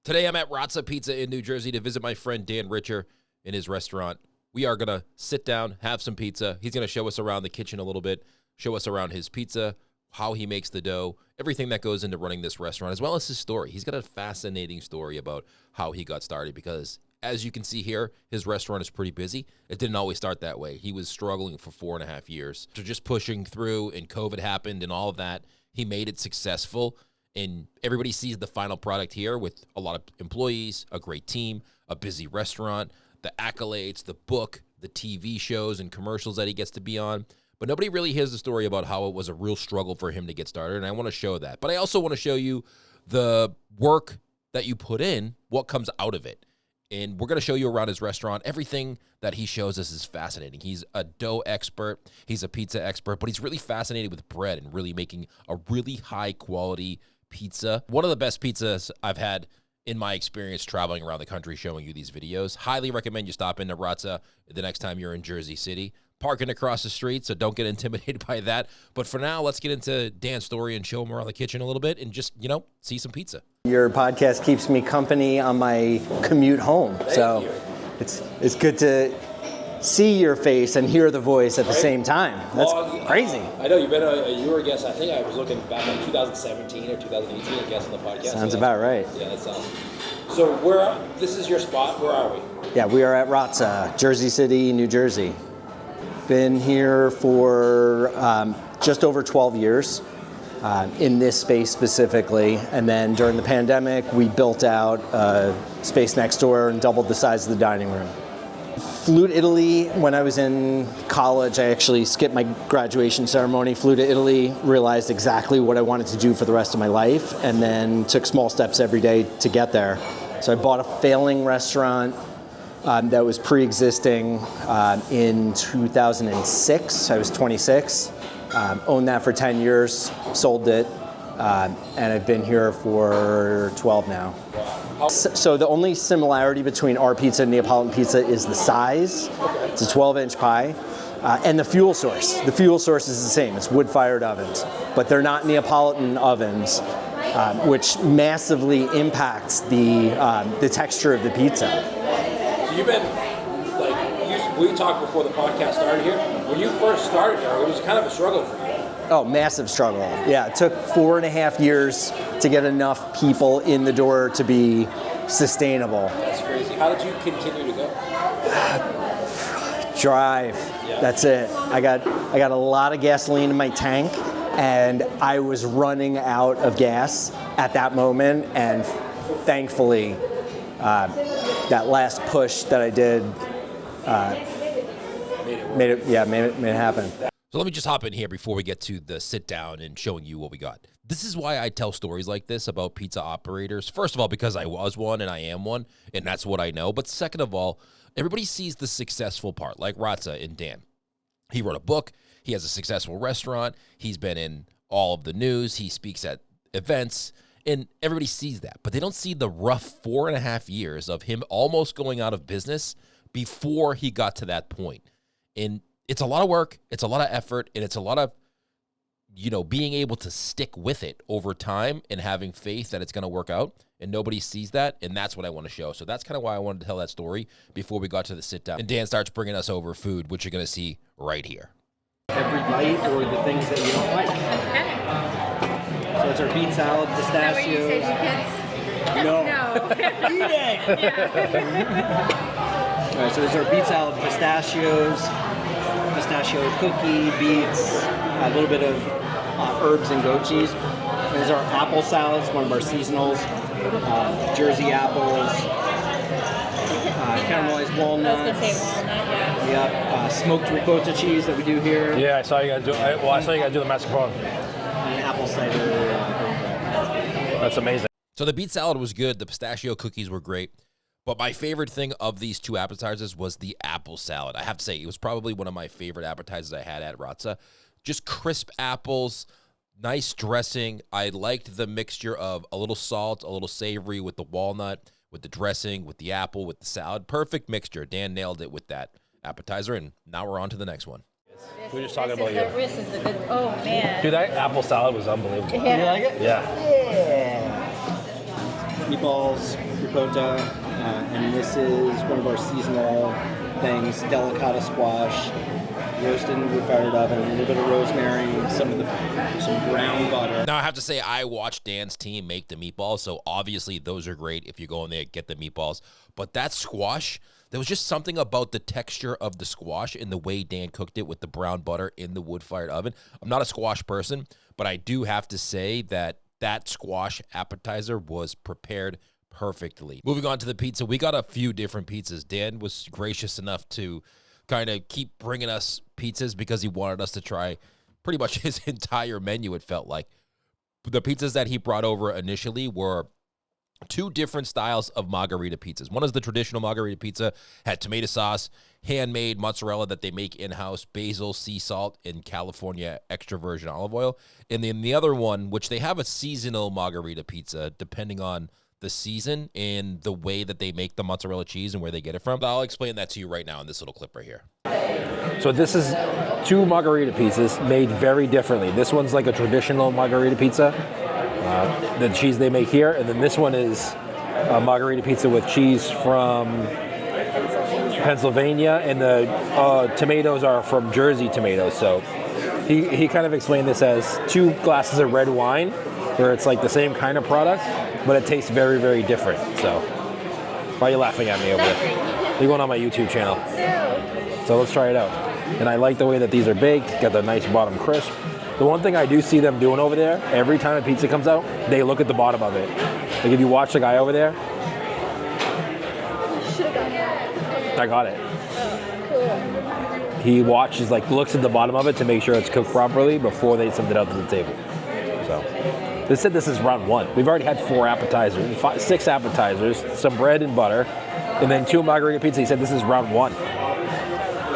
Today I'm at Razza Pizza in New Jersey to visit my friend Dan Richer in his restaurant. We are going to sit down, have some pizza. He's going to show us around the kitchen a little bit, show us around his pizza, how he makes the dough, everything that goes into running this restaurant, as well as his story. He's got a fascinating story about how he got started because, as you can see here, his restaurant is pretty busy. It didn't always start that way. He was struggling for 4.5 years. So just pushing through, and COVID happened and all of that. He made it successful, and everybody sees the final product here with a lot of employees, a great team, a busy restaurant, the accolades, the book, the TV shows and commercials that he gets to be on. But nobody really hears the story about how it was a real struggle for him to get started, and I want to show that. But I also want to show you the work that you put in, what comes out of it. And we're going to show you around his restaurant. Everything that he shows us is fascinating. He's a dough expert. He's a pizza expert, but he's really fascinated with bread and really making a really high-quality pizza. One of the best pizzas I've had in my experience traveling around the country showing you these videos. Highly recommend you stop into Razza the next time you're in Jersey City. Parking across the street, so don't get intimidated by that. But for now, let's get into Dan's story and show him around the kitchen a little bit and just, see some pizza. Your podcast keeps me company on my commute home. So it's good to see your face and hear the voice at the same time. That's crazy. I know you were a guest. I think I was looking back in 2017 or 2018, a guest on the podcast. Sounds about right. Yeah, that's awesome. So this is your spot. Where are we? Yeah, we are at Razza, Jersey City, New Jersey. Been here for just over 12 years in this space specifically. And then during the pandemic, we built out a space next door and doubled the size of the dining room. Flew to Italy when I was in college. I actually skipped my graduation ceremony, flew to Italy, realized exactly what I wanted to do for the rest of my life, and then took small steps every day to get there. So I bought a failing restaurant that was pre-existing in 2006. I was 26, owned that for 10 years, sold it, and I've been here for 12 now. So the only similarity between our pizza and Neapolitan pizza is the size. It's a 12-inch pie. And the fuel source. The fuel source is the same. It's wood-fired ovens. But they're not Neapolitan ovens, which massively impacts the texture of the pizza. So you've been, we talked before the podcast started here. When you first started here, it was kind of a struggle for you. Oh, massive struggle. Yeah, it took 4.5 years to get enough people in the door to be sustainable. That's crazy. How did you continue to go? Drive. Yeah. That's it. I got a lot of gasoline in my tank, and I was running out of gas at that moment, and thankfully, that last push that I did made it happen. So let me just hop in here before we get to the sit down and showing you what we got. This is why I tell stories like this about pizza operators. First of all, because I was one and I am one, and that's what I know. But second of all, everybody sees the successful part, like Razza and Dan. He wrote a book. He has a successful restaurant. He's been in all of the news. He speaks at events, and everybody sees that. But they don't see the rough 4.5 years of him almost going out of business before he got to that point. And it's a lot of work, it's a lot of effort, and it's a lot of, being able to stick with it over time and having faith that it's going to work out, and nobody sees that, and that's what I want to show. So that's kind of why I wanted to tell that story before we got to the sit-down. And Dan starts bringing us over food, which you're going to see right here. Every bite or the things that you don't like. Okay. So it's our beet salad, pistachio. Is that where you say to kids? No. Eat it! Yeah. All right, so there's our beet salad, pistachios, pistachio cookie, beets, a little bit of herbs and goat cheese. There's our apple salads, one of our seasonals, Jersey apples, caramelized walnuts. I was going to say walnut, yeah. Yep, smoked ricotta cheese that we do here. Yeah, I saw you guys do. I saw you guys do the mascarpone. And apple cider. That's amazing. So the beet salad was good. The pistachio cookies were great. But my favorite thing of these two appetizers was the apple salad. I have to say, it was probably one of my favorite appetizers I had at Razza. Just crisp apples, nice dressing. I liked the mixture of a little salt, a little savory with the walnut, with the dressing, with the apple, with the salad. Perfect mixture. Dan nailed it with that appetizer, and now we're on to the next one. We were just talking about you. This is the good, oh man. Dude, that apple salad was unbelievable. Yeah. You like it? Yeah. meatballs, ricotta, and this is one of our seasonal things, delicata squash, roasted in the wood-fired oven, a little bit of rosemary, some brown butter. Now, I have to say, I watched Dan's team make the meatballs, so obviously those are great if you go in there and get the meatballs. But that squash, there was just something about the texture of the squash and the way Dan cooked it with the brown butter in the wood-fired oven. I'm not a squash person, but I do have to say that that squash appetizer was prepared perfectly. Moving on to the pizza, we got a few different pizzas. Dan was gracious enough to kind of keep bringing us pizzas because he wanted us to try pretty much his entire menu, it felt like. The pizzas that he brought over initially were two different styles of Margherita pizzas. One is the traditional Margherita pizza, had tomato sauce, handmade mozzarella that they make in-house, basil, sea salt, and California extra virgin olive oil. And then the other one, which they have a seasonal Margherita pizza, depending on the season and the way that they make the mozzarella cheese and where they get it from. I'll explain that to you right now in this little clip right here. So this is two Margherita pizzas made very differently. This one's like a traditional Margherita pizza, the cheese they make here, and then this one is a Margherita pizza with cheese from Pennsylvania, and the tomatoes are from Jersey tomatoes. So he kind of explained this as two glasses of red wine, where it's like the same kind of product, but it tastes very, very different. So why are you laughing at me over there? You're going on my YouTube channel. So let's try it out. And I like the way that these are baked, got the nice bottom crisp. The one thing I do see them doing over there, every time a pizza comes out, they look at the bottom of it. Like if you watch the guy over there, I got it. Oh, cool. He watches, like looks at the bottom of it to make sure it's cooked properly before they send it out to the table. So they said this is round one. We've already had 6 appetizers, some bread and butter, and then 2 Margherita pizza. He said this is round one.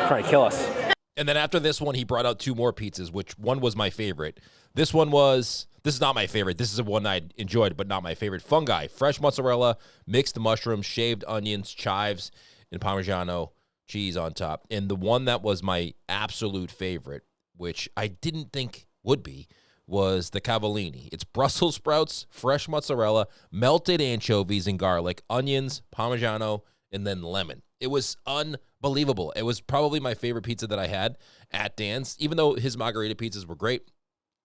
Trying to kill us. And then after this one, he brought out 2 more pizzas, which one was my favorite. This is not my favorite. This is the one I enjoyed, but not my favorite. Fungi, fresh mozzarella, mixed mushrooms, shaved onions, chives, and Parmigiano cheese on top. And the one that was my absolute favorite, which I didn't think would be, was the Cavallini. It's Brussels sprouts, fresh mozzarella, melted anchovies and garlic, onions, Parmigiano, and then lemon. It was unbelievable. It was probably my favorite pizza that I had at Dan's, even though his Margherita pizzas were great.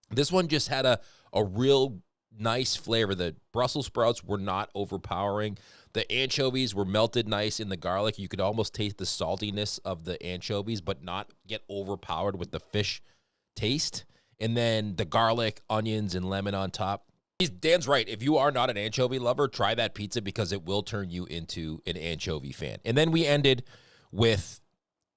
This one just had a real nice flavor. The Brussels sprouts were not overpowering. The anchovies were melted nice in the garlic. You could almost taste the saltiness of the anchovies, but not get overpowered with the fish taste. And then the garlic, onions, and lemon on top. Dan's right. If you are not an anchovy lover, try that pizza because it will turn you into an anchovy fan. And then we ended with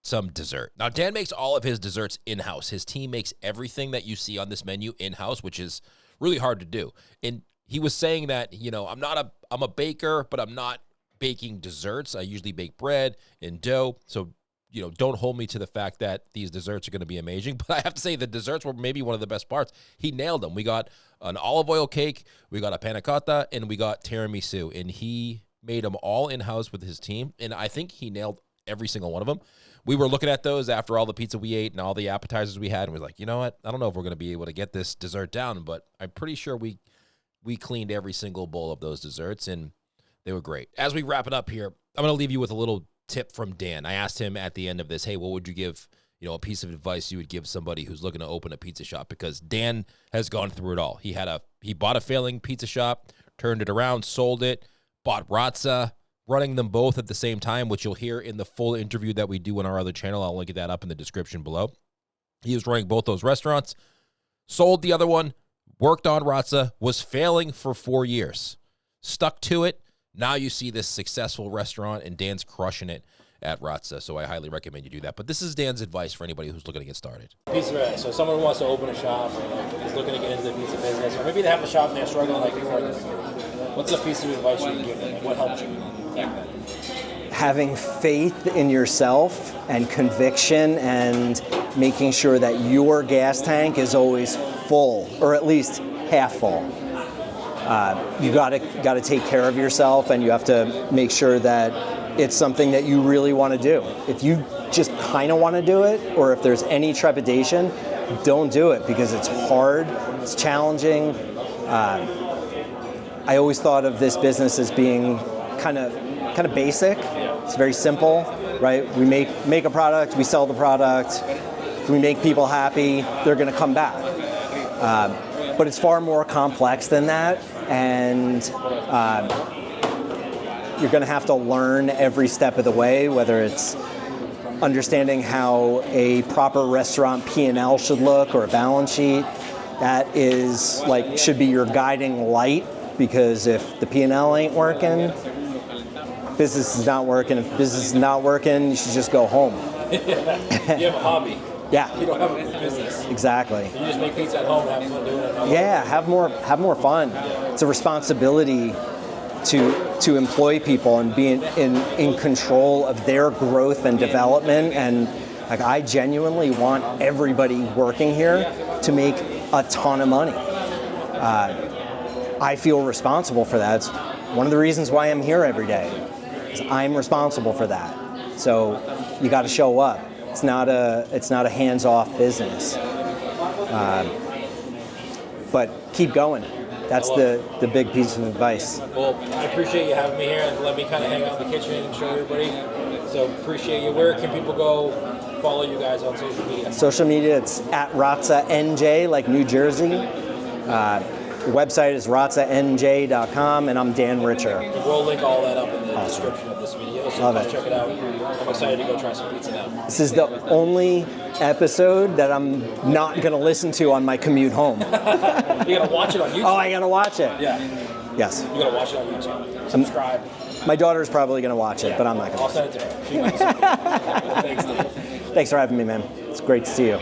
some dessert. Now, Dan makes all of his desserts in-house. His team makes everything that you see on this menu in-house, which is really hard to do. And he was saying that, I'm a baker, but I'm not baking desserts. I usually bake bread and dough. So, don't hold me to the fact that these desserts are going to be amazing. But I have to say the desserts were maybe one of the best parts. He nailed them. We got an olive oil cake, we got a panna cotta, and we got tiramisu. And he made them all in-house with his team. And I think he nailed every single one of them. We were looking at those after all the pizza we ate and all the appetizers we had. And we was like, you know what? I don't know if we're going to be able to get this dessert down, but I'm pretty sure we cleaned every single bowl of those desserts, and they were great. As we wrap it up here, I'm going to leave you with a little tip from Dan. I asked him at the end of this, hey, what would you give, a piece of advice you would give somebody who's looking to open a pizza shop? Because Dan has gone through it all. He bought a failing pizza shop, turned it around, sold it, bought Razza, running them both at the same time, which you'll hear in the full interview that we do on our other channel. I'll link that up in the description below. He was running both those restaurants, sold the other one, worked on Razza, was failing for 4 years, stuck to it. Now you see this successful restaurant, and Dan's crushing it at Razza, so I highly recommend you do that. But this is Dan's advice for anybody who's looking to get started. Pizza, so someone who wants to open a shop or is looking to get into the pizza business, or maybe they have a shop and they're struggling like you were. What's a piece of advice you would give them? What helped you back then? Having faith in yourself and conviction, and making sure that your gas tank is always full, or at least half full. You got to take care of yourself, and you have to make sure that it's something that you really want to do. If you just kind of want to do it, or if there's any trepidation, don't do it because it's hard, it's challenging. I always thought of this business as being kind of basic. It's very simple, right? We make a product, we sell the product. If we make people happy, they're going to come back. But it's far more complex than that, and you're going to have to learn every step of the way, whether it's understanding how a proper restaurant P&L should look or a balance sheet. That is should be your guiding light, because if the P&L ain't working, business is not working. If business is not working, you should just go home. You have a hobby. Yeah. You don't have a business. Exactly. You just make pizza at home and have fun doing it. Yeah, have more fun. It's a responsibility to employ people and be in control of their growth and development. And I genuinely want everybody working here to make a ton of money. I feel responsible for that. It's one of the reasons why I'm here every day. Is I'm responsible for that. So you got to show up. It's not a hands-off business. But keep going. That's the big piece of advice. Well, I appreciate you having me here and let me kind of hang out in the kitchen and show everybody. So appreciate you. Where can people go follow you guys on social media? Social media, it's at Razza NJ, like New Jersey. The website is razzanj.com, and I'm Dan Richer. We'll link all that up in the description of this video, so Love go it. check it out. I'm excited to go try some pizza now. This is the only episode that I'm not going to listen to on my commute home. You gotta watch it on YouTube. Oh, I got to watch it. Yeah, Yes. you gotta watch it on YouTube. Subscribe. My daughter's probably going to watch it, but I'm not going I'll to. send it to her. She might see it. Thanks, Dave. Thanks for having me, man. It's great to see you.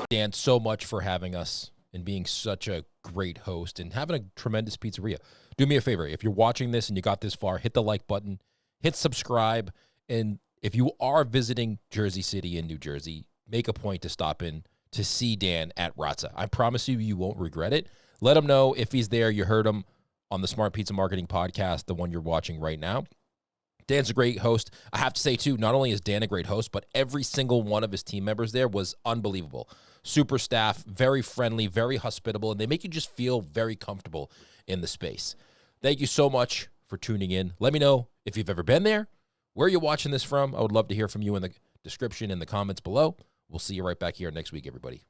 Dan, so much for having us and being such a great host and having a tremendous pizzeria. Do me a favor. If you're watching this and you got this far, hit the like button, hit subscribe. And if you are visiting Jersey City in New Jersey, make a point to stop in to see Dan at Razza. I promise you, you won't regret it. Let him know if he's there. You heard him on the Smart Pizza Marketing Podcast, the one you're watching right now. Dan's a great host. I have to say, too, not only is Dan a great host, but every single one of his team members there was unbelievable. Super staff, very friendly, very hospitable, and they make you just feel very comfortable in the space. Thank you so much for tuning in. Let me know if you've ever been there, where you're watching this from. I would love to hear from you in the description and the comments below. We'll see you right back here next week, everybody.